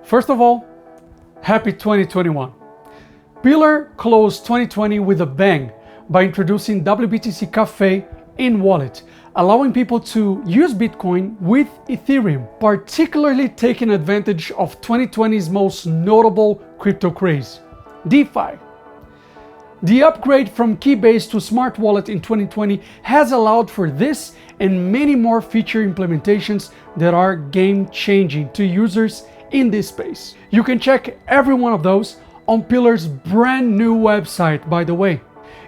First of all, happy 2021. Pillar closed 2020 with a bang by introducing WBTC Cafe in wallet, allowing people to use Bitcoin with Ethereum, particularly taking advantage of 2020's most notable crypto craze, DeFi. The upgrade from Keybase to Smart Wallet in 2020 has allowed for this and many more feature implementations that are game-changing to users in this space. You can check every one of those on Pillar's brand new website, by the way.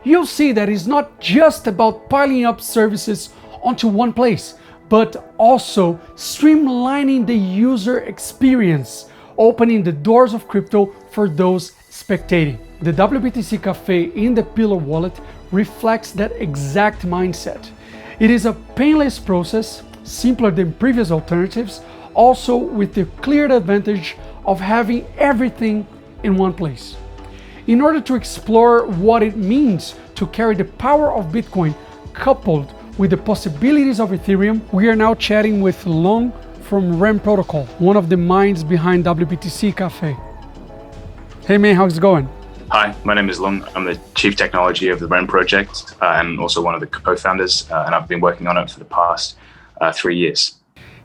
You'll see that it's not just about piling up services onto one place, but also streamlining the user experience, opening the doors of crypto for those spectating. The WBTC Cafe in the Pillar wallet reflects that exact mindset. It is a painless process, simpler than previous alternatives, also with the clear advantage of having everything in one place. In order to explore what it means to carry the power of Bitcoin coupled with the possibilities of Ethereum, we are now chatting with Loong from Ren Protocol, one of the minds behind WBTC Cafe. Hey man, how's it going? Hi, my name is Loong. I'm the Chief Technology of the Ren project and also one of the co-founders, and I've been working on it for the past 3 years.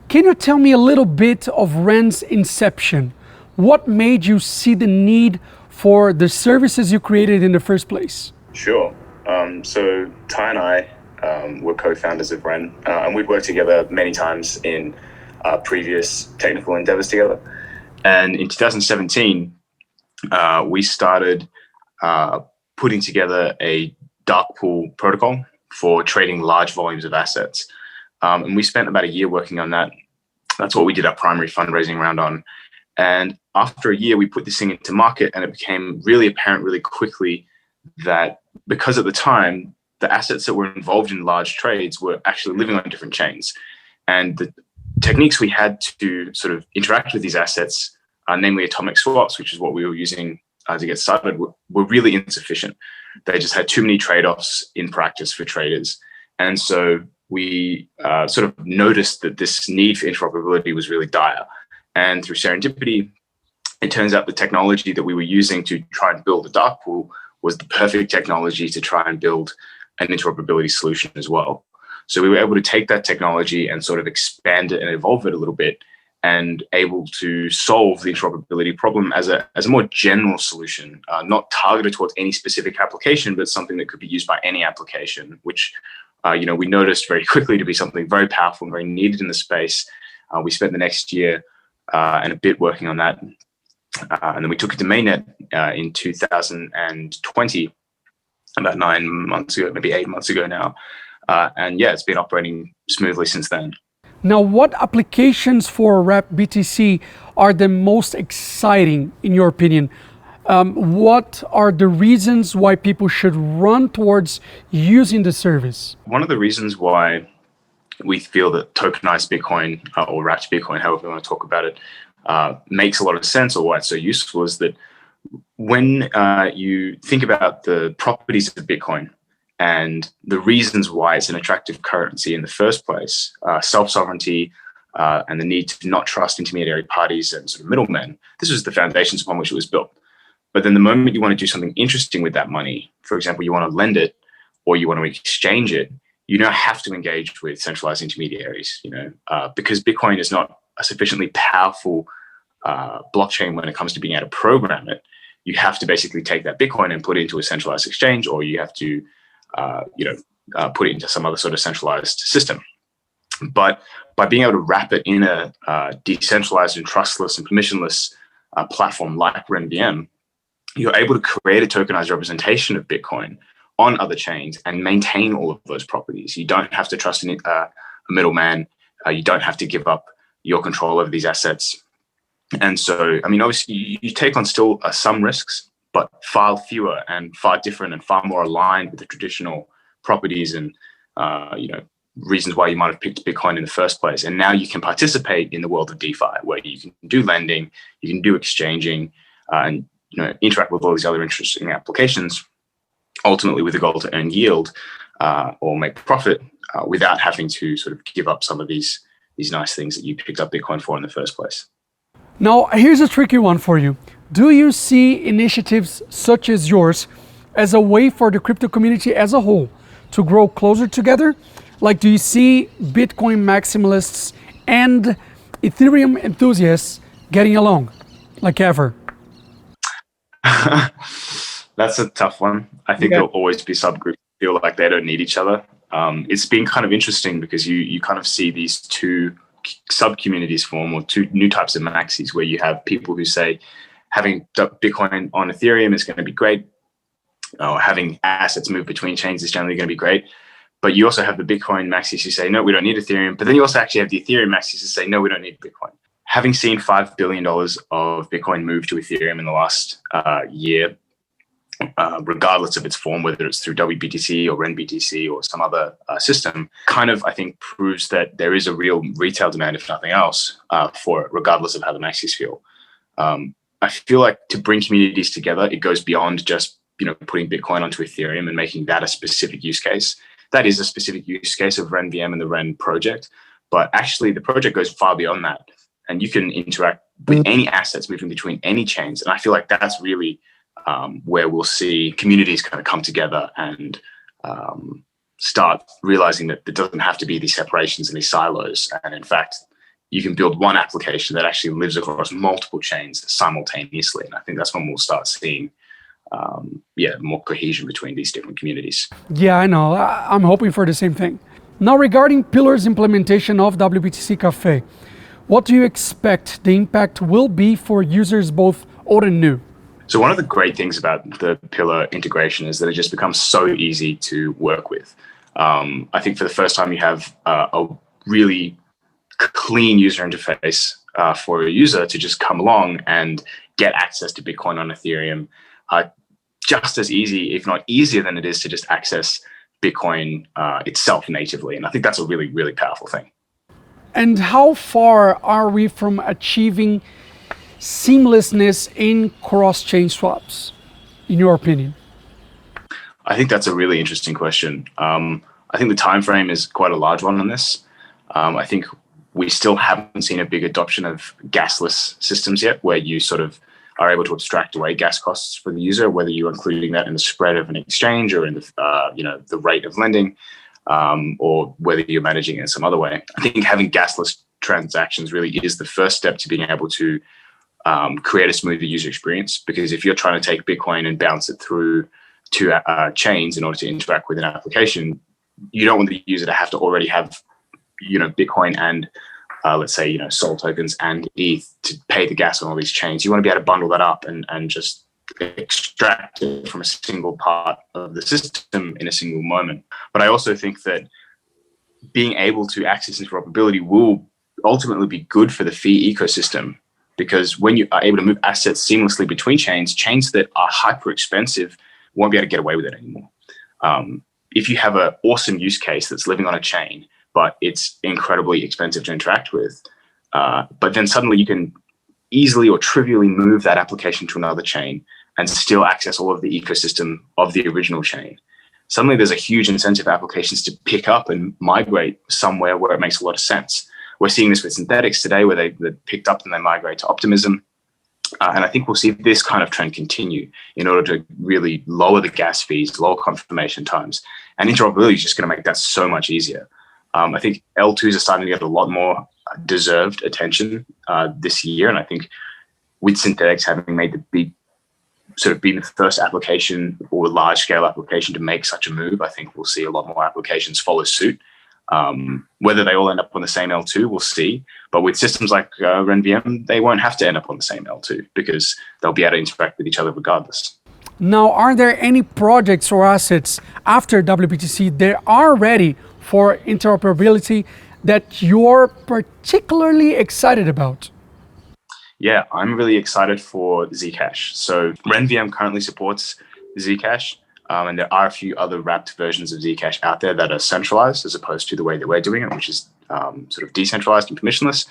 Can you tell me a little bit of Ren's inception? What made you see the need for the services you created in the first place? Sure. So Ty and I were co-founders of Ren, and we'd worked together many times in previous technical endeavors together. And in 2017, we started putting together a dark pool protocol for trading large volumes of assets. And we spent about a year working on that. That's what we did our primary fundraising round on. And after a year, we put this thing into market, and it became really apparent really quickly that because at the time, the assets that were involved in large trades were actually living on different chains. And the techniques we had to sort of interact with these assets, namely atomic swaps, which is what we were using to get started, were really insufficient. They just had too many trade-offs in practice for traders. And so we sort of noticed that this need for interoperability was really dire. And through serendipity, it turns out the technology that we were using to try and build a dark pool was the perfect technology to try and build an interoperability solution as well. So we were able to take that technology and sort of expand it and evolve it a little bit, and able to solve the interoperability problem as a more general solution, not targeted towards any specific application, but something that could be used by any application, which we noticed very quickly to be something very powerful and very needed in the space. We spent the next year and a bit working on that. And then we took it to mainnet in 2020, about 9 months ago, maybe 8 months ago now. And yeah, it's been operating smoothly since then. Now, what applications for WBTC are the most exciting, in your opinion? What are the reasons why people should run towards using the service? One of the reasons why we feel that tokenized Bitcoin or wrapped Bitcoin, however you want to talk about it, makes a lot of sense, or why it's so useful, is that when you think about the properties of Bitcoin and the reasons why it's an attractive currency in the first place, self-sovereignty and the need to not trust intermediary parties and sort of middlemen, this was the foundations upon which it was built. But then the moment you want to do something interesting with that money, for example, you want to lend it or you want to exchange it, you now have to engage with centralized intermediaries, because Bitcoin is not a sufficiently powerful blockchain when it comes to being able to program it. You have to basically take that Bitcoin and put it into a centralized exchange, or you have to, put it into some other sort of centralized system. But by being able to wrap it in a decentralized and trustless and permissionless platform like RenVM, you're able to create a tokenized representation of Bitcoin on other chains and maintain all of those properties. You don't have to trust a middleman. You don't have to give up your control over these assets. And so, I mean, obviously you take on still some risks, but far fewer and far different and far more aligned with the traditional properties and, reasons why you might have picked Bitcoin in the first place. And now you can participate in the world of DeFi, where you can do lending, you can do exchanging, and interact with all these other interesting applications, ultimately with the goal to earn yield or make profit without having to sort of give up some of these nice things that you picked up Bitcoin for in the first place. Now, here's a tricky one for you. Do you see initiatives such as yours as a way for the crypto community as a whole to grow closer together? Like, do you see Bitcoin maximalists and Ethereum enthusiasts getting along like ever? That's a tough one. I think there'll always be subgroups that feel like they don't need each other. It's been kind of interesting because you kind of see these two sub-communities form, or two new types of maxis, where you have people who say having Bitcoin on Ethereum is going to be great, or having assets move between chains is generally going to be great. But you also have the Bitcoin maxis who say, no, we don't need Ethereum. But then you also actually have the Ethereum maxis who say, no, we don't need Bitcoin. Having seen $5 billion of Bitcoin move to Ethereum in the last year, regardless of its form, whether it's through WBTC or Ren BTC or some other system, kind of, I think, proves that there is a real retail demand, if nothing else, for it, regardless of how the maxis feel. I feel like to bring communities together, it goes beyond just putting Bitcoin onto Ethereum and making that a specific use case. That is a specific use case of Ren VM and the Ren project, but actually the project goes far beyond that, and you can interact with any assets moving between any chains. And I feel like that's really where we'll see communities kind of come together and start realizing that there doesn't have to be these separations and these silos. And in fact, you can build one application that actually lives across multiple chains simultaneously. And I think that's when we'll start seeing more cohesion between these different communities. Yeah, I know. I'm hoping for the same thing. Now, regarding Pillar's implementation of WBTC Cafe, what do you expect the impact will be for users both old and new? So one of the great things about the Pillar integration is that it just becomes so easy to work with. I think for the first time, you have a really clean user interface for a user to just come along and get access to Bitcoin on Ethereum. Just as easy, if not easier than it is to just access Bitcoin itself natively. And I think that's a really, really powerful thing. And how far are we from achieving seamlessness in cross-chain swaps, in your opinion? I think that's a really interesting question. I think the time frame is quite a large one on this. I think we still haven't seen a big adoption of gasless systems yet, where you sort of are able to abstract away gas costs for the user, whether you're including that in the spread of an exchange or in the rate of lending, or whether you're managing it in some other way. I think having gasless transactions really is the first step to being able to create a smoother user experience. Because if you're trying to take Bitcoin and bounce it through to chains in order to interact with an application, you don't want the user to have to already have Bitcoin and let's say Sol tokens and ETH to pay the gas on all these chains. You want to be able to bundle that up and just extract it from a single part of the system in a single moment. But I also think that being able to access interoperability will ultimately be good for the fee ecosystem, because when you are able to move assets seamlessly between chains that are hyper expensive won't be able to get away with it anymore. If you have an awesome use case that's living on a chain, but it's incredibly expensive to interact with, but then suddenly you can easily or trivially move that application to another chain and still access all of the ecosystem of the original chain. Suddenly there's a huge incentive for applications to pick up and migrate somewhere where it makes a lot of sense. We're seeing this with synthetics today, where they picked up and they migrate to optimism. And I think we'll see this kind of trend continue in order to really lower the gas fees, lower confirmation times. And interoperability is just going to make that so much easier. I think L2s are starting to get a lot more deserved attention this year. And I think with synthetics having made being the first application or large scale application to make such a move, I think we'll see a lot more applications follow suit. Whether they all end up on the same L2, we'll see. But with systems like Ren VM, they won't have to end up on the same L2 because they'll be able to interact with each other regardless. Now, are there any projects or assets after WBTC that are ready for interoperability that you're particularly excited about? Yeah, I'm really excited for Zcash. So Ren VM currently supports Zcash. And there are a few other wrapped versions of Zcash out there that are centralized as opposed to the way that we're doing it, which is sort of decentralized and permissionless.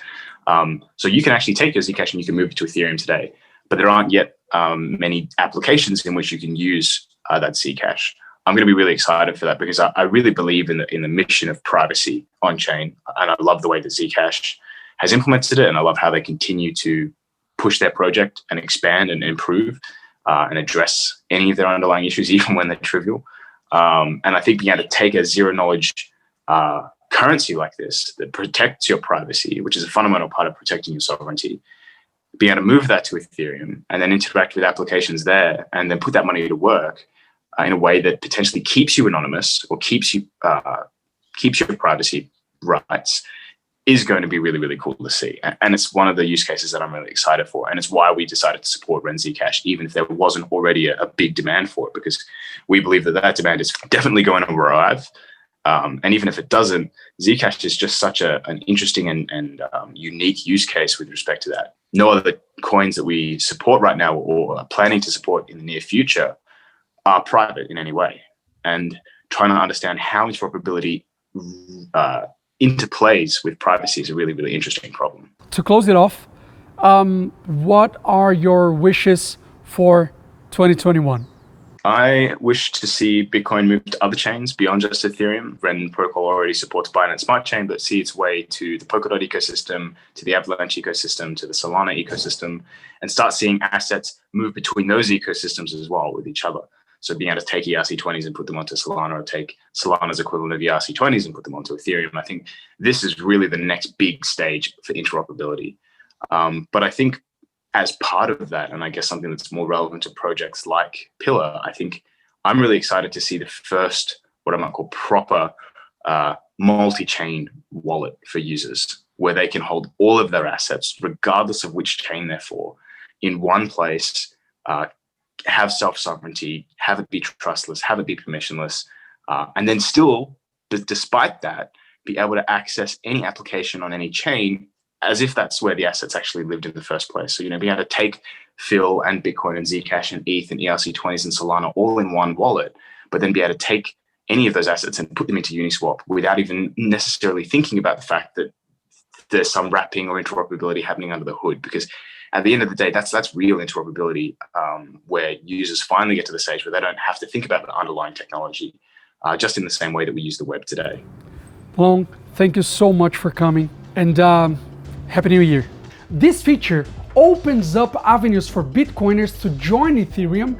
So you can actually take your Zcash and you can move it to Ethereum today, but there aren't yet many applications in which you can use that Zcash. I'm going to be really excited for that because I really believe in the mission of privacy on chain, and I love the way that Zcash has implemented it, and I love how they continue to push their project and expand and improve and address any of their underlying issues, even when they're trivial. And I think being able to take a zero knowledge currency like this that protects your privacy, which is a fundamental part of protecting your sovereignty, being able to move that to Ethereum and then interact with applications there and then put that money to work in a way that potentially keeps you anonymous or keeps your privacy rights is going to be really, really cool to see. And it's one of the use cases that I'm really excited for. And it's why we decided to support Ren Zcash, even if there wasn't already a big demand for it, because we believe that demand is definitely going to arrive. And even if it doesn't, Zcash is just such an interesting and unique use case with respect to that. No other coins that we support right now or are planning to support in the near future are private in any way. And trying to understand how interoperability interplays with privacy is a really, really interesting problem. To close it off, what are your wishes for 2021? I wish to see Bitcoin move to other chains beyond just Ethereum. Ren Protocol already supports Binance Smart Chain, but see its way to the Polkadot ecosystem, to the Avalanche ecosystem, to the Solana ecosystem, and start seeing assets move between those ecosystems as well with each other. So being able to take ERC20s and put them onto Solana, or take Solana's equivalent of ERC20s and put them onto Ethereum. I think this is really the next big stage for interoperability. But I think as part of that, and I guess something that's more relevant to projects like Pillar, I think I'm really excited to see the first, what I might call proper multi-chain wallet for users, where they can hold all of their assets, regardless of which chain they're for, in one place, have self-sovereignty, have it be trustless, have it be permissionless, and then still, despite that, be able to access any application on any chain as if that's where the assets actually lived in the first place. So, being able to take Phil and Bitcoin and Zcash and ETH and ERC20s and Solana all in one wallet, but then be able to take any of those assets and put them into Uniswap without even necessarily thinking about the fact that there's some wrapping or interoperability happening under the hood. Because at the end of the day, that's real interoperability, where users finally get to the stage where they don't have to think about the underlying technology, just in the same way that we use the web today. Loong, thank you so much for coming, and Happy New Year. This feature opens up avenues for Bitcoiners to join Ethereum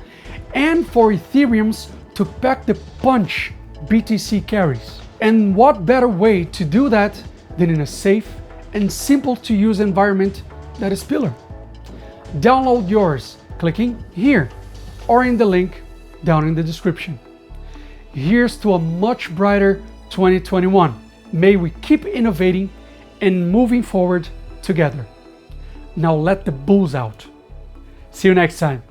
and for Ethereums to pack the punch BTC carries. And what better way to do that than in a safe and simple to use environment that is Pillar. Download yours clicking here or in the link down in the description. Here's to a much brighter 2021. May we keep innovating and moving forward together. Now let the bulls out. See you next time.